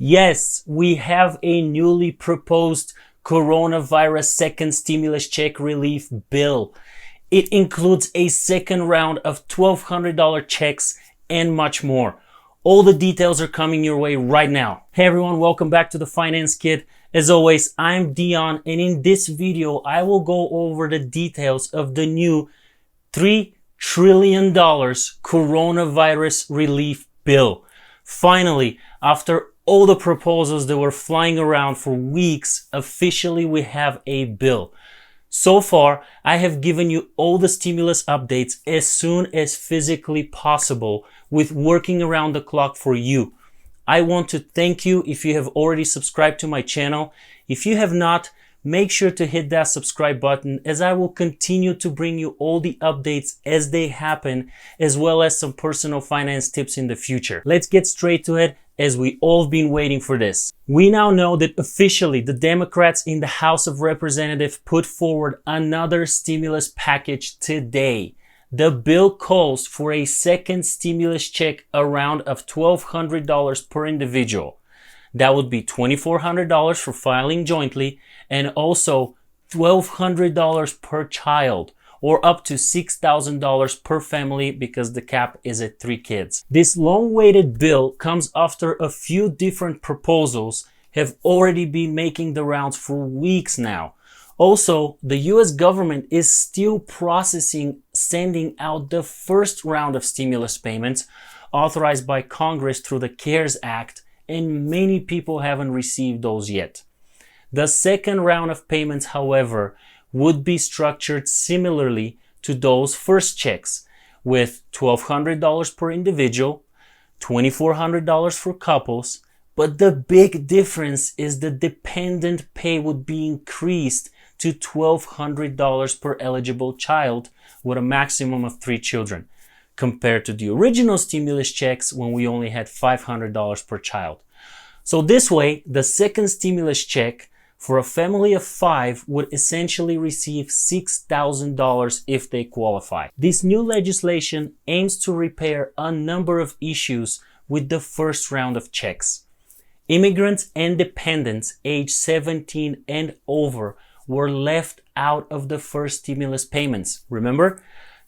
Yes, we have a newly proposed coronavirus second stimulus check relief bill. It includes a second round of $1,200 checks and much more. All the details are coming your way right now. Hey everyone, welcome back to the Finance Kid. As always, I'm Dion, and in this video, I will go over the details of the new $3 trillion coronavirus relief bill. Finally, after all the proposals that were flying around for weeks, officially we have a bill. So far, I have given you all the stimulus updates as soon as physically possible, with working around the clock for you. I want to thank you if you have already subscribed to my channel. If you have not, make sure to hit that subscribe button, as I will continue to bring you all the updates as they happen, as well as some personal finance tips in the future. Let's get straight to it, as we all have been waiting for this. We now know that officially the Democrats in the House of Representatives put forward another stimulus package today. The bill calls for a second stimulus check around of $1,200 per individual. That would be $2,400 for filing jointly, and also $1,200 per child, or up to $6,000 per family because the cap is at 3 kids. This long-awaited bill comes after a few different proposals have already been making the rounds for weeks now. Also, the US government is still processing sending out the first round of stimulus payments authorized by Congress through the CARES Act, and many people haven't received those yet. The second round of payments, however, would be structured similarly to those first checks, with $1,200 per individual, $2,400 for couples, but the big difference is the dependent pay would be increased to $1,200 per eligible child, with a maximum of 3 children, compared to the original stimulus checks when we only had $500 per child. So this way, the second stimulus check for a family of 5 would essentially receive $6,000 if they qualify. This new legislation aims to repair a number of issues with the first round of checks. Immigrants and dependents aged 17 and over were left out of the first stimulus payments. Remember?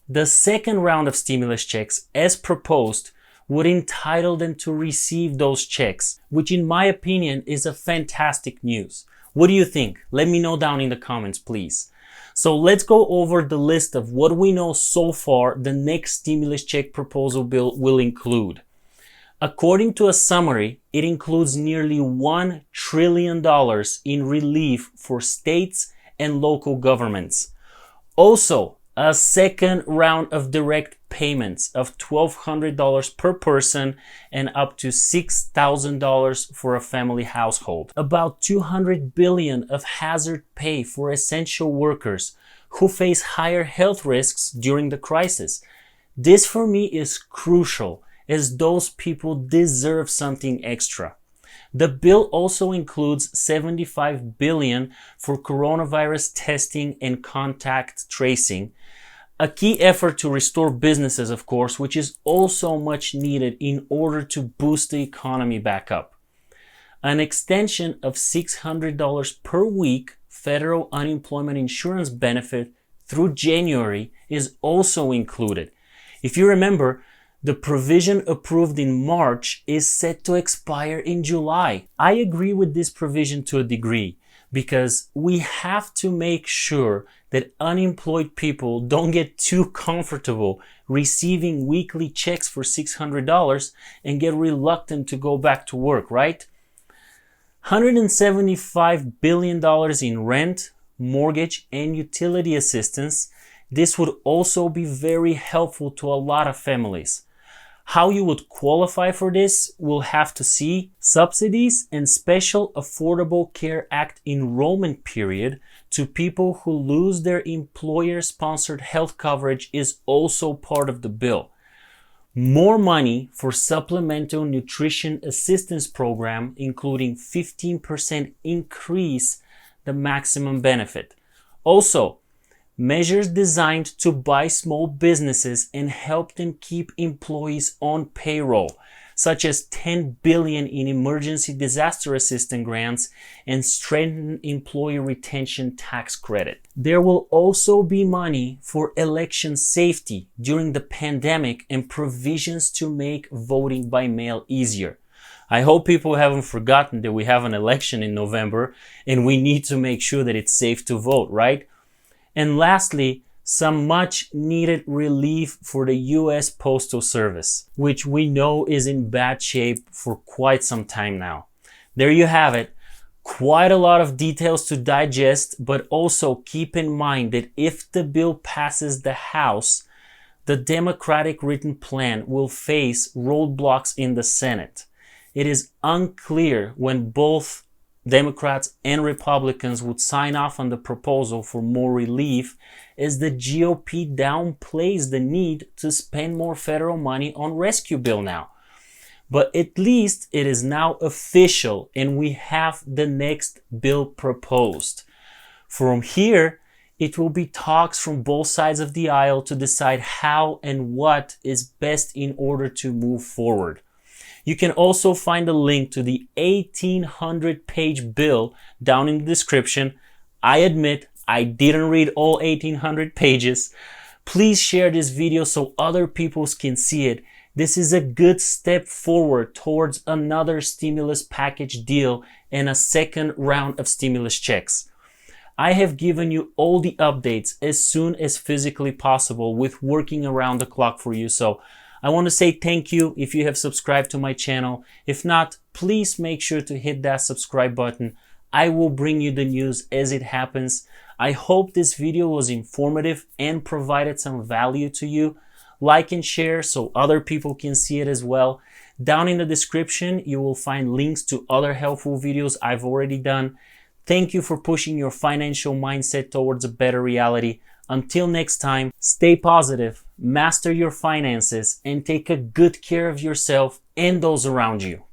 The second round of stimulus checks, as proposed, would entitle them to receive those checks, which in my opinion is a fantastic news. What do you think? Let me know down in the comments, please. So let's go over the list of what we know so far the next stimulus check proposal bill will include. According to a summary, it includes nearly $1 trillion in relief for states and local governments. Also, a second round of direct payments of $1,200 per person and up to $6,000 for a family household. About $200 billion of hazard pay for essential workers who face higher health risks during the crisis. This for me is crucial, as those people deserve something extra. The bill also includes $75 billion for coronavirus testing and contact tracing, a key effort to restore businesses, of course, which is also much needed in order to boost the economy back up. An extension of $600 per week federal unemployment insurance benefit through January is also included. If you remember, the provision approved in March is set to expire in July. I agree with this provision to a degree, because we have to make sure that unemployed people don't get too comfortable receiving weekly checks for $600 and get reluctant to go back to work, right? $175 billion in rent, mortgage, and utility assistance. This would also be very helpful to a lot of families. How you would qualify for this, we'll have to see. Subsidies and Special Affordable Care Act enrollment period to people who lose their employer-sponsored health coverage is also part of the bill. More money for Supplemental Nutrition Assistance Program, including 15% increase the maximum benefit. Also, measures designed to buy small businesses and help them keep employees on payroll, such as $10 billion in emergency disaster assistance grants and strengthened employee retention tax credit. There will also be money for election safety during the pandemic and provisions to make voting by mail easier. I hope people haven't forgotten that we have an election in November and we need to make sure that it's safe to vote, right? And lastly, some much needed relief for the US Postal Service, which we know is in bad shape for quite some time now. There you have it. Quite a lot of details to digest, but also keep in mind that if the bill passes the House, the Democratic written plan will face roadblocks in the Senate. It is unclear when both Democrats and Republicans would sign off on the proposal for more relief, as the GOP downplays the need to spend more federal money on rescue bill now. But at least it is now official and we have the next bill proposed. From here, it will be talks from both sides of the aisle to decide how and what is best in order to move forward. You can also find a link to the 1,800-page bill down in the description. I admit I didn't read all 1,800 pages. Please share this video so other people can see it. This is a good step forward towards another stimulus package deal and a second round of stimulus checks. I have given you all the updates as soon as physically possible with working around the clock for you. So I want to say thank you if you have subscribed to my channel. If not, please make sure to hit that subscribe button. I will bring you the news as it happens. I hope this video was informative and provided some value to you. Like and share so other people can see it as well. Down in the description, you will find links to other helpful videos I've already done. Thank you for pushing your financial mindset towards a better reality. Until next time, stay positive, master your finances, and take a good care of yourself and those around you.